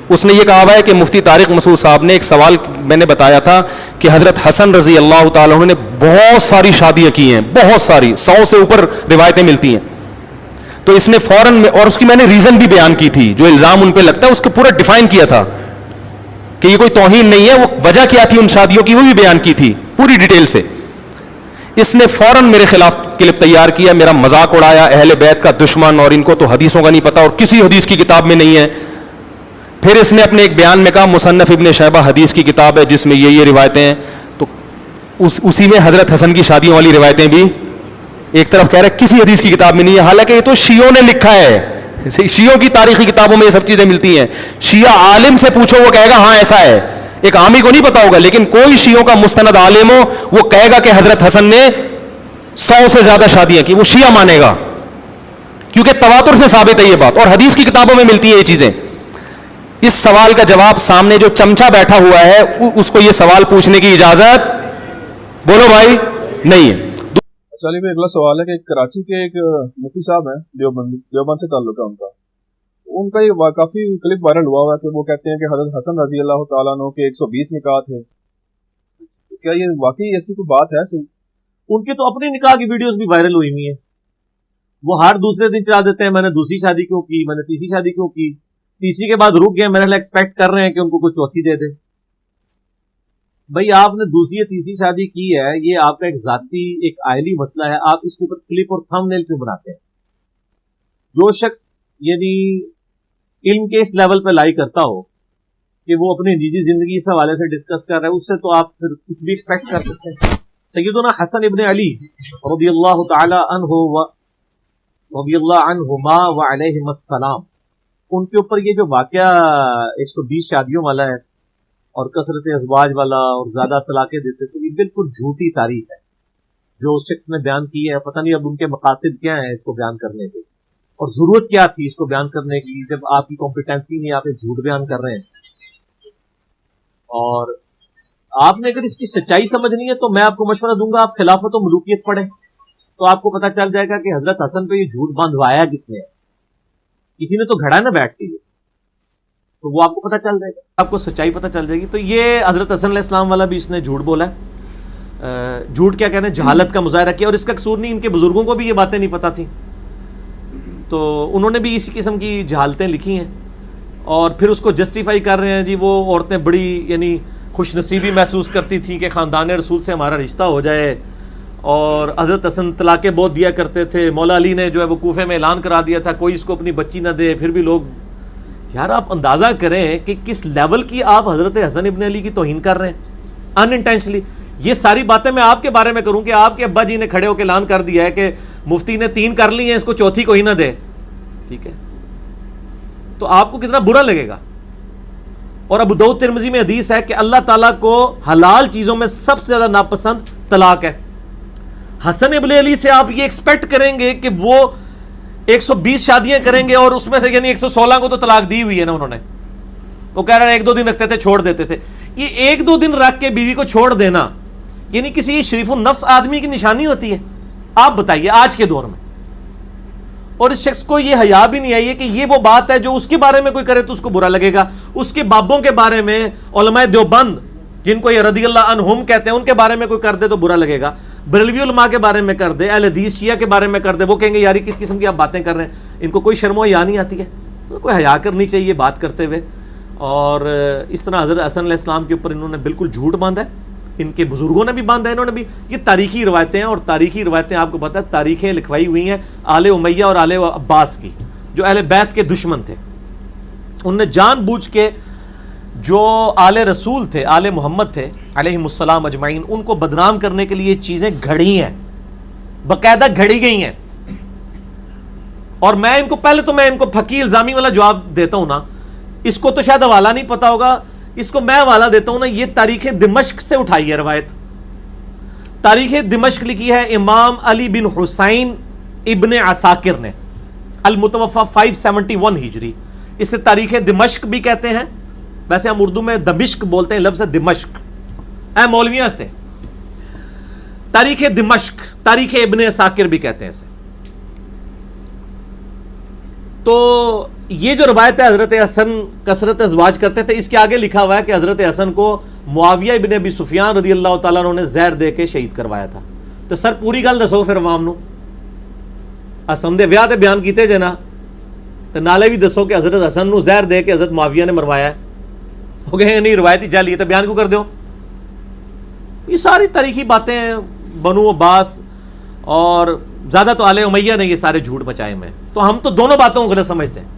اس نے یہ کہا ہوا ہے کہ مفتی طارق مسعود صاحب نے ایک سوال میں نے بتایا تھا کہ حضرت حسن رضی اللہ تعالیٰ عنہ نے بہت ساری شادیاں کی ہیں, بہت ساری, 100 سے اوپر روایتیں ملتی ہیں. تو اس نے فوراً میں, اور اس کی میں نے ریزن بھی بیان کی تھی, جو الزام ان پہ لگتا ہے اس کو پورا ڈیفائن کیا تھا کہ یہ کوئی توہین نہیں ہے, وہ وجہ کیا تھی ان شادیوں کی وہ بھی بیان کی تھی پوری ڈیٹیل سے. اس نے فوراً میرے خلاف کلپ تیار کیا, میرا مذاق اڑایا, اہل بیت کا دشمن, اور ان کو تو حدیثوں کا نہیں پتا اور کسی حدیث کی کتاب میں نہیں ہے. پھر اس نے اپنے ایک بیان میں کہا مصنف ابن شیبہ حدیث کی کتاب ہے جس میں یہ روایتیں ہیں, تو اسی میں حضرت حسن کی شادیوں والی روایتیں بھی ایک طرف کہہ رہا ہے کسی حدیث کی کتاب میں نہیں ہے, حالانکہ یہ تو شیعوں نے لکھا ہے, شیعوں کی تاریخی کتابوں میں یہ سب چیزیں ملتی ہیں. شیعہ عالم سے پوچھو وہ کہے گا ہاں ایسا ہے, ایک عامی کو نہیں پتا ہوگا, لیکن کوئی شیعوں کا مستند عالم ہو وہ کہے گا کہ حضرت حسن نے 100 سے زیادہ شادیاں کی, وہ شیعہ مانے گا, کیونکہ تواتر سے ثابت ہے یہ بات, اور حدیث کی کتابوں میں ملتی ہے یہ چیزیں. اس سوال کا جواب سامنے جو چمچا بیٹھا ہوا ہے اس کو یہ سوال پوچھنے کی اجازت بولو بھائی نہیں ہے. چلیے بھائی اگلا سوال ہے کہ کراچی کے ایک مفتی صاحب ہیں, دیوبند سے تعلق ہے ان کا یہ کافی کلپ وائرل ہوا ہے کہ وہ کہتے ہیں کہ حضرت حسن رضی اللہ تعالیٰ عنہ کے 120 نکاح تھے. کیا یہ واقعی ایسی کوئی بات ہے صحیح؟ ان کے تو اپنی نکاح کی ویڈیوز بھی وائرل ہوئی ہوئی ہیں, وہ ہر دوسرے دن چلا دیتے ہیں میں نے دوسری شادی کیوں کی, میں نے تیسری شادی کیوں کی, تیسری کے بعد رک گئے, میرے لیے ایکسپیکٹ کر رہے ہیں کہ ان کو کوئی چوتھی دے دے. بھائی آپ نے دوسری یا تیسری شادی کی ہے, یہ آپ کا ایک ذاتی ایک آئلی مسئلہ ہے, آپ اس کے اوپر کلپ اور تھم نیل کیوں بناتے ہیں؟ جو شخص یعنی علم کے اس لیول پہ لائی کرتا ہو کہ وہ اپنی نجی زندگی اس حوالے سے ڈسکس کر رہے ہیں, اس سے تو آپ پھر کچھ بھی ایکسپیکٹ کر سکتے ہیں. سیدنا حسن ابن علی رضی اللہ تعالی عنہ رضی اللہ عنہما وعلیہم السلام, ان کے اوپر یہ جو واقعہ 120 شادیوں والا ہے اور کثرت ازواج والا اور زیادہ طلاقیں دیتے تھے, یہ بالکل جھوٹی تعریف ہے جو اس شخص نے بیان کی ہے. پتہ نہیں اب ان کے مقاصد کیا ہیں اس کو بیان کرنے کے, اور ضرورت کیا تھی اس کو بیان کرنے کی, جب آپ کی کمپیٹنسی نہیں, آپ ایک جھوٹ بیان کر رہے ہیں. اور آپ نے اگر اس کی سچائی سمجھنی ہے تو میں آپ کو مشورہ دوں گا, آپ خلافت و ملوکیت پڑھیں تو آپ کو پتہ چل جائے گا کہ حضرت حسن پہ یہ جھوٹ باندھوایا کس نے ہے. کسی نے تو گھڑا نہ بیٹھ کے, تو وہ آپ کو پتہ چل جائے گا, آپ کو سچائی پتہ چل جائے گی. تو یہ حضرت حسن علیہ السلام والا بھی اس نے جھوٹ بولا ہے. جھوٹ کیا کہنا ہے, جہالت کا مظاہرہ کیا, اور اس کا قصور نہیں, ان کے بزرگوں کو بھی یہ باتیں نہیں پتہ تھیں, تو انہوں نے بھی اسی قسم کی جہالتیں لکھی ہیں اور پھر اس کو جسٹیفائی کر رہے ہیں. جی وہ عورتیں بڑی یعنی خوش نصیبی محسوس کرتی تھیں کہ خاندان رسول سے ہمارا رشتہ ہو جائے, اور حضرت حسن طلاقیں بہت دیا کرتے تھے. مولا علی نے جو ہے وہ کوفے میں اعلان کرا دیا تھا کوئی اس کو اپنی بچی نہ دے, پھر بھی لوگ. یار آپ اندازہ کریں کہ کس لیول کی آپ حضرت حسن ابن علی کی توہین کر رہے ہیں ان انٹینشنلی. یہ ساری باتیں میں آپ کے بارے میں کروں کہ آپ کے ابا جی نے کھڑے ہو کے اعلان کر دیا ہے کہ مفتی نے 3 کر لی ہیں, اس کو چوتھی کوئی نہ دے, ٹھیک ہے, تو آپ کو کتنا برا لگے گا. اور ابو داؤد ترمذی میں حدیث ہے کہ اللہ تعالیٰ کو حلال چیزوں میں سب سے زیادہ ناپسند طلاق ہے. حسن ابن علی سے آپ یہ ایکسپیکٹ کریں گے کہ وہ 120 شادیاں کریں گے اور اس میں سے یعنی 116 کو تو طلاق دی ہوئی ہے نا انہوں نے. وہ کہہ رہے ہیں 1-2 دن رکھتے تھے چھوڑ دیتے تھے. یہ 1-2 دن رکھ کے بیوی کو چھوڑ دینا یعنی کسی شریف النفس آدمی کی نشانی ہوتی ہے؟ آپ بتائیے آج کے دور میں. اور اس شخص کو یہ حیا بھی نہیں آئی ہے کہ یہ وہ بات ہے جو اس کے بارے میں کوئی کرے تو اس کو برا لگے گا. اس کے بابوں کے بارے میں علماء دیوبند جن کو یہ رضی اللہ عنہم کہتے ہیں ان کے بارے میں کوئی کر دے تو برا لگے گا. بریلوی علماء کے بارے میں کر دے, اہل حدیث شیعہ کے بارے میں کر دے, وہ کہیں گے یاری کس قسم کی آپ باتیں کر رہے ہیں, ان کو کوئی شرم و حیا نہیں آتی ہے. کوئی حیا کرنی چاہیے بات کرتے ہوئے. اور اس طرح حضرت حسن علیہ السلام کے اوپر انہوں نے بالکل جھوٹ باندھا ہے, ان کے بزرگوں نے بھی باندھا ہے, انہوں نے بھی. یہ تاریخی روایتیں ہیں, اور تاریخی روایتیں آپ کو پتہ ہے تاریخیں لکھوائی ہوئی ہیں آل امیہ اور آل عباس کی, جو اہل بیت کے دشمن تھے. انہوں نے جان بوجھ کے جو آل رسول تھے, آل محمد تھے علیہم السلام اجمعین, ان کو بدنام کرنے کے لیے چیزیں گھڑی ہیں, باقاعدہ گھڑی گئی ہیں. اور میں ان کو پہلے تو میں ان کو پھکی الزامی والا جواب دیتا ہوں نا, اس کو تو شاید حوالہ نہیں پتا ہوگا, اس کو میں حوالہ دیتا ہوں نا. یہ تاریخ دمشق سے اٹھائی ہے روایت. تاریخ دمشق لکھی ہے امام علی بن حسین ابن عساکر نے, المتوفى 571 ہجری. اسے تاریخ دمشق بھی کہتے ہیں, ویسے ہم اردو میں دمشق بولتے ہیں, لفظ ہے دمشق. اے مولویاں ہستے, تاریخ دمشق, تاریخ ابن عساکر بھی کہتے ہیں اسے. تو یہ جو روایت ہے حضرت حسن کثرت ازواج کرتے تھے، اس کے آگے لکھا ہوا ہے کہ حضرت حسن کو معاویہ ابن ابی سفیان رضی اللہ تعالیٰ عنہ نے زہر دے کے شہید کروایا تھا. تو سر پوری گل دسو پھر عوام نو. حسن دے ویاہ تے بیان کیتے جے نا، تو نالے بھی دسو کہ حضرت حسن نو زہر دے کے حضرت معاویہ نے مروایا ہے. ہو گئے نہیں روایتی جعلی ہے تو بیان کیوں کر دیو؟ یہ ساری تاریخی باتیں ہیں. بنو عباس اور زیادہ تو آل امیہ نے یہ سارے جھوٹ مچائے میں. تو ہم تو دونوں باتوں کو غلط سمجھتے ہیں.